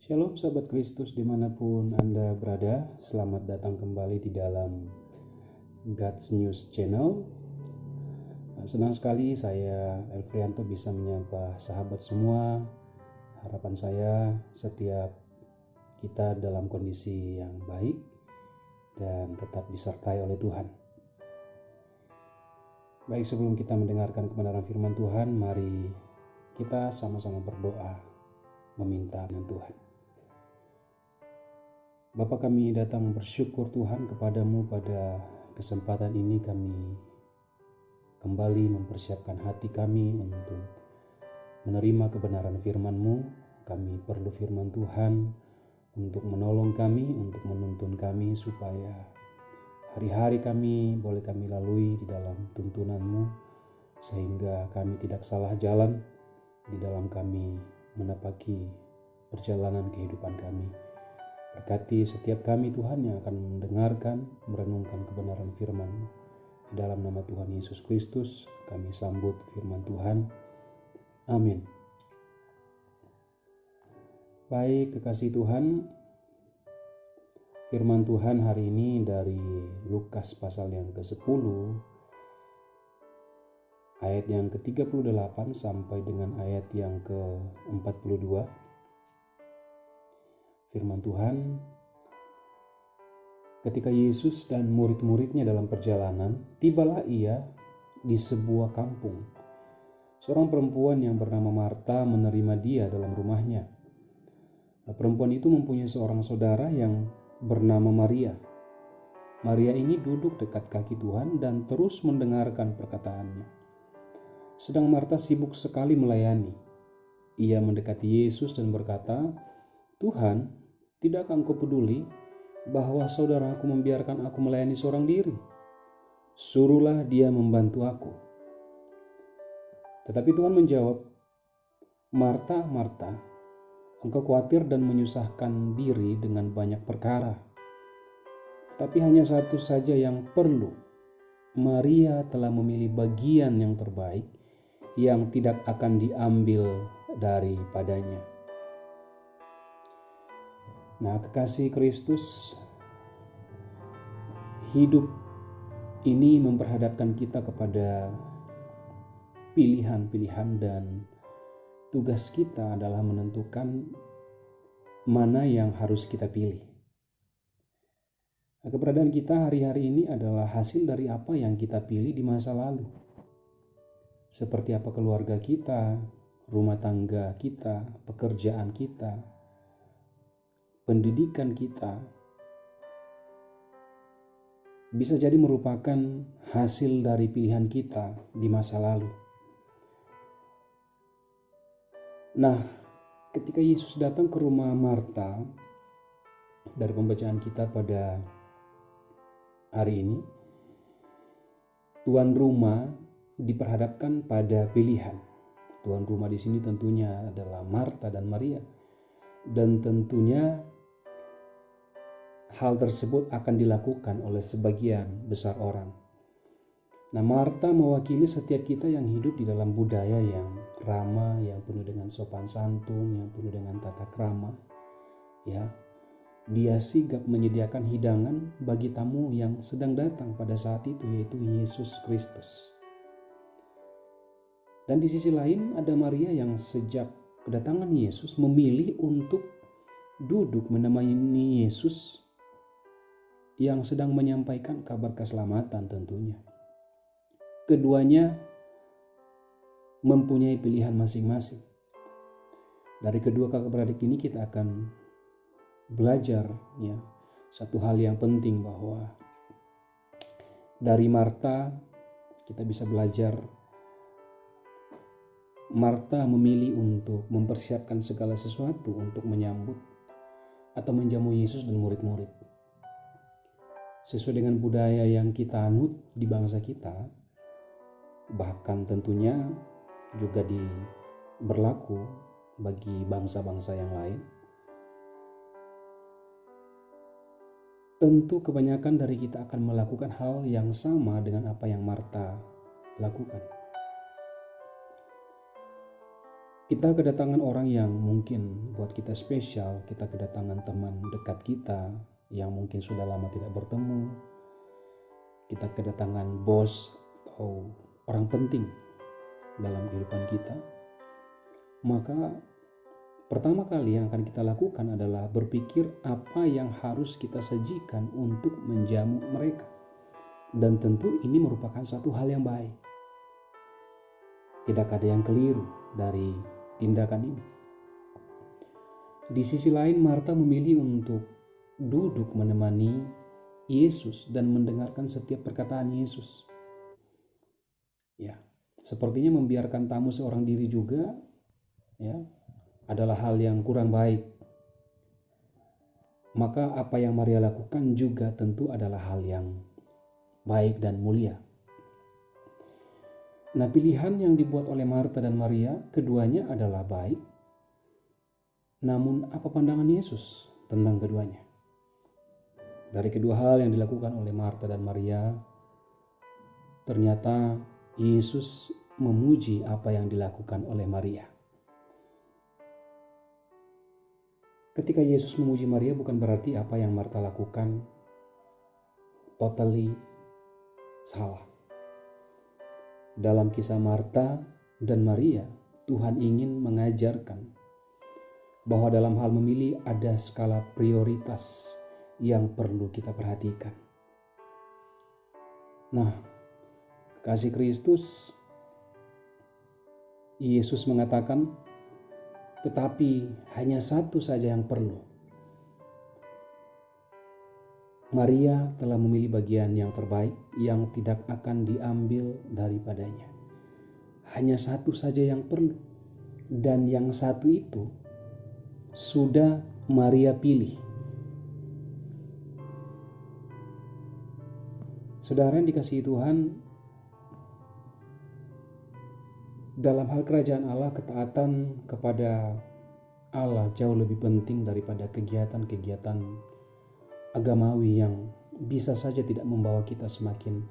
Shalom sahabat Kristus dimanapun Anda berada, selamat datang kembali di dalam God's News Channel. Senang sekali saya Elfrianto bisa menyapa sahabat semua. Harapan saya setiap kita dalam kondisi yang baik dan tetap disertai oleh Tuhan. Baik, sebelum kita mendengarkan kebenaran firman Tuhan, mari kita sama-sama berdoa meminta dengan Tuhan. Bapa, kami datang bersyukur Tuhan kepadamu pada kesempatan ini. Kami kembali mempersiapkan hati kami untuk menerima kebenaran firman-Mu. Kami perlu firman Tuhan untuk menolong kami, untuk menuntun kami supaya hari-hari kami boleh kami lalui di dalam tuntunan-Mu, sehingga kami tidak salah jalan di dalam kami menapaki perjalanan kehidupan kami. Berkati setiap kami Tuhan yang akan mendengarkan, merenungkan kebenaran firman-Mu. Di dalam nama Tuhan Yesus Kristus kami sambut firman Tuhan. Amin. Baik, kekasih Tuhan, firman Tuhan hari ini dari Lukas pasal yang ke-10 ayat yang ke-38 sampai dengan ayat yang ke-42. Firman Tuhan, ketika Yesus dan murid-muridnya dalam perjalanan, tibalah ia di sebuah kampung. Seorang perempuan yang bernama Marta menerima dia dalam rumahnya. Nah, perempuan itu mempunyai seorang saudara yang bernama Maria. Maria ini duduk dekat kaki Tuhan dan terus mendengarkan perkataannya. Sedang Marta sibuk sekali melayani. Ia mendekati Yesus dan berkata, "Tuhan, tidakkah Engkau peduli bahwa saudaraku membiarkan aku melayani seorang diri? Suruhlah dia membantu aku." Tetapi Tuhan menjawab, "Marta, Marta, engkau khawatir dan menyusahkan diri dengan banyak perkara. Tetapi hanya satu saja yang perlu. Maria telah memilih bagian yang terbaik yang tidak akan diambil daripadanya." Nah, kekasih Kristus, hidup ini memperhadapkan kita kepada pilihan-pilihan, dan tugas kita adalah menentukan mana yang harus kita pilih. Nah, keberadaan kita hari-hari ini adalah hasil dari apa yang kita pilih di masa lalu. Seperti apa keluarga kita, rumah tangga kita, pekerjaan kita, pendidikan kita, bisa jadi merupakan hasil dari pilihan kita di masa lalu. Nah, ketika Yesus datang ke rumah Marta, dari pembacaan kita pada hari ini, tuan rumah diperhadapkan pada pilihan. Tuan rumah di sini tentunya adalah Marta dan Maria, dan tentunya hal tersebut akan dilakukan oleh sebagian besar orang. Nah, Marta mewakili setiap kita yang hidup di dalam budaya yang ramah, yang penuh dengan sopan santun, yang penuh dengan tata krama. Ya, dia sigap menyediakan hidangan bagi tamu yang sedang datang pada saat itu, yaitu Yesus Kristus. Dan di sisi lain ada Maria yang sejak kedatangan Yesus memilih untuk duduk menemani Yesus yang sedang menyampaikan kabar keselamatan tentunya. Keduanya mempunyai pilihan masing-masing. Dari kedua kakak beradik ini kita akan belajar ya satu hal yang penting, bahwa dari Marta kita bisa belajar. Marta memilih untuk mempersiapkan segala sesuatu untuk menyambut atau menjamu Yesus dan murid-murid. Sesuai dengan budaya yang kita anut di bangsa kita, bahkan tentunya juga berlaku bagi bangsa-bangsa yang lain. Tentu kebanyakan dari kita akan melakukan hal yang sama dengan apa yang Marta lakukan. Kita kedatangan orang yang mungkin buat kita spesial, kita kedatangan teman dekat kita yang mungkin sudah lama tidak bertemu, kita kedatangan bos atau orang penting dalam kehidupan kita, maka pertama kali yang akan kita lakukan adalah berpikir apa yang harus kita sajikan untuk menjamu mereka. Dan tentu ini merupakan satu hal yang baik. Tidak ada yang keliru dari tindakan ini. Di sisi lain, Marta memilih untuk duduk menemani Yesus dan mendengarkan setiap perkataan Yesus. Ya, sepertinya membiarkan tamu seorang diri juga ya adalah hal yang kurang baik. Maka apa yang Maria lakukan juga tentu adalah hal yang baik dan mulia. Nah, pilihan yang dibuat oleh Marta dan Maria, keduanya adalah baik. Namun apa pandangan Yesus tentang keduanya? Dari kedua hal yang dilakukan oleh Marta dan Maria, ternyata Yesus memuji apa yang dilakukan oleh Maria. Ketika Yesus memuji Maria, bukan berarti apa yang Marta lakukan totally salah. Dalam kisah Marta dan Maria, Tuhan ingin mengajarkan bahwa dalam hal memilih ada skala prioritas yang perlu kita perhatikan. Nah, kekasih Kristus, Yesus mengatakan, tetapi hanya satu saja yang perlu. Maria telah memilih bagian yang terbaik yang tidak akan diambil daripadanya. Hanya satu saja yang perlu. Dan yang satu itu sudah Maria pilih. Saudara yang dikasihi Tuhan, dalam hal kerajaan Allah, ketaatan kepada Allah jauh lebih penting daripada kegiatan-kegiatan agamawi yang bisa saja tidak membawa kita semakin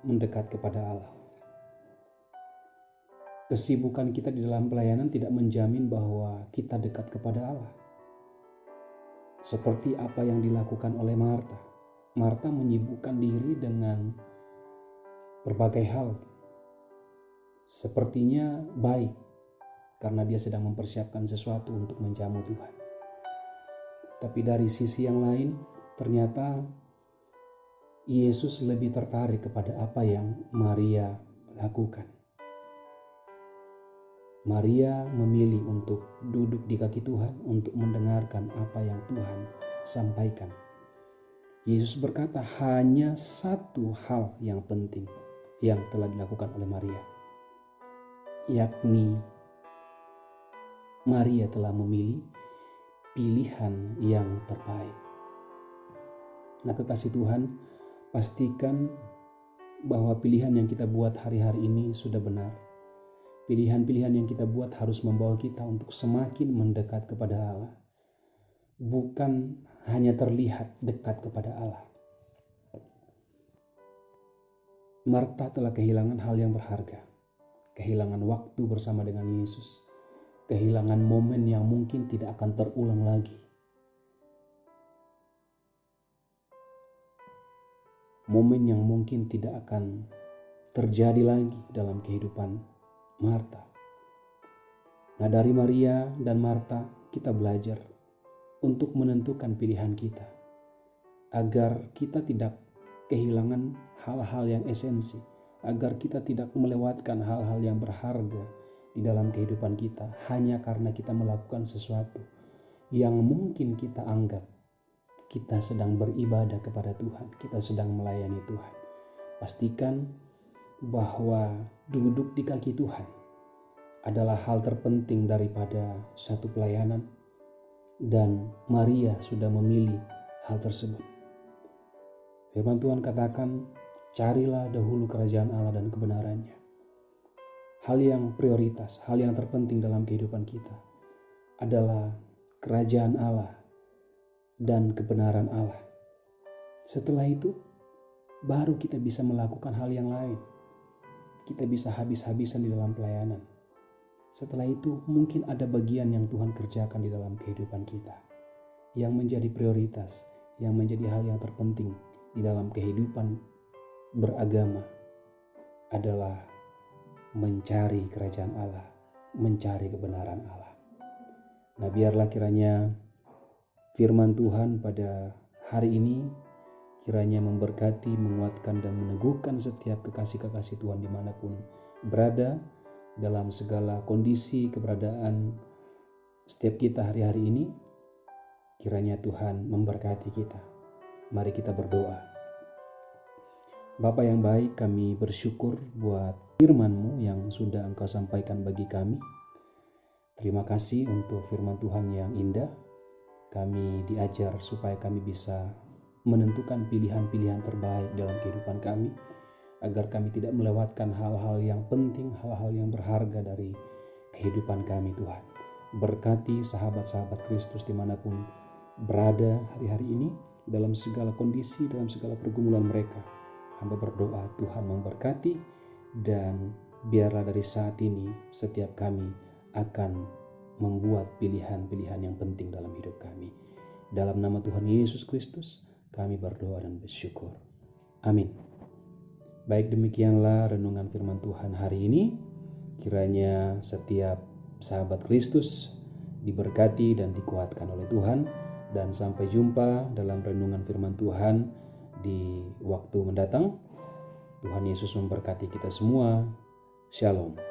mendekat kepada Allah. Kesibukan kita di dalam pelayanan tidak menjamin bahwa kita dekat kepada Allah. Seperti apa yang dilakukan oleh Marta. Marta menyibukkan diri dengan berbagai hal. Sepertinya baik karena dia sedang mempersiapkan sesuatu untuk menjamu Tuhan. Tapi dari sisi yang lain, ternyata Yesus lebih tertarik kepada apa yang Maria lakukan. Maria memilih untuk duduk di kaki Tuhan untuk mendengarkan apa yang Tuhan sampaikan. Yesus berkata hanya satu hal yang penting yang telah dilakukan oleh Maria, yakni Maria telah memilih pilihan yang terbaik. Nah, kekasih Tuhan, pastikan bahwa pilihan yang kita buat hari-hari ini sudah benar. Pilihan-pilihan yang kita buat harus membawa kita untuk semakin mendekat kepada Allah. Bukan hanya terlihat dekat kepada Allah. Marta telah kehilangan hal yang berharga. Kehilangan waktu bersama dengan Yesus. Kehilangan momen yang mungkin tidak akan terulang lagi. Momen yang mungkin tidak akan terjadi lagi dalam kehidupan Marta. Nah, dari Maria dan Marta kita belajar untuk menentukan pilihan kita agar kita tidak kehilangan hal-hal yang esensi, agar kita tidak melewatkan hal-hal yang berharga di dalam kehidupan kita hanya karena kita melakukan sesuatu yang mungkin kita anggap kita sedang beribadah kepada Tuhan, kita sedang melayani Tuhan. Pastikan bahwa duduk di kaki Tuhan adalah hal terpenting daripada satu pelayanan, dan Maria sudah memilih hal tersebut. Firman Tuhan katakan, carilah dahulu kerajaan Allah dan kebenarannya. Hal yang prioritas, hal yang terpenting dalam kehidupan kita adalah kerajaan Allah dan kebenaran Allah. Setelah itu, baru kita bisa melakukan hal yang lain. Kita bisa habis-habisan di dalam pelayanan. Setelah itu mungkin ada bagian yang Tuhan kerjakan di dalam kehidupan kita, yang menjadi prioritas, yang menjadi hal yang terpenting di dalam kehidupan beragama adalah mencari kerajaan Allah, mencari kebenaran Allah. Nah, biarlah kiranya firman Tuhan pada hari ini kiranya memberkati, menguatkan, dan meneguhkan setiap kekasih-kekasih Tuhan dimanapun berada, dalam segala kondisi keberadaan setiap kita hari-hari ini. Kiranya Tuhan memberkati kita. Mari kita berdoa. Bapa yang baik, kami bersyukur buat firman-Mu yang sudah Engkau sampaikan bagi kami. Terima kasih untuk firman Tuhan yang indah. Kami diajar supaya kami bisa menentukan pilihan-pilihan terbaik dalam kehidupan kami, agar kami tidak melewatkan hal-hal yang penting, hal-hal yang berharga dari kehidupan kami. Tuhan, berkati sahabat-sahabat Kristus dimanapun berada hari-hari ini, dalam segala kondisi, dalam segala pergumulan mereka. Hamba berdoa Tuhan memberkati, dan biarlah dari saat ini setiap kami akan membuat pilihan-pilihan yang penting dalam hidup kami. Dalam nama Tuhan Yesus Kristus kami berdoa dan bersyukur. Amin. Baik, demikianlah renungan firman Tuhan hari ini. Kiranya setiap sahabat Kristus diberkati dan dikuatkan oleh Tuhan. Dan sampai jumpa dalam renungan firman Tuhan di waktu mendatang. Tuhan Yesus memberkati kita semua. Shalom.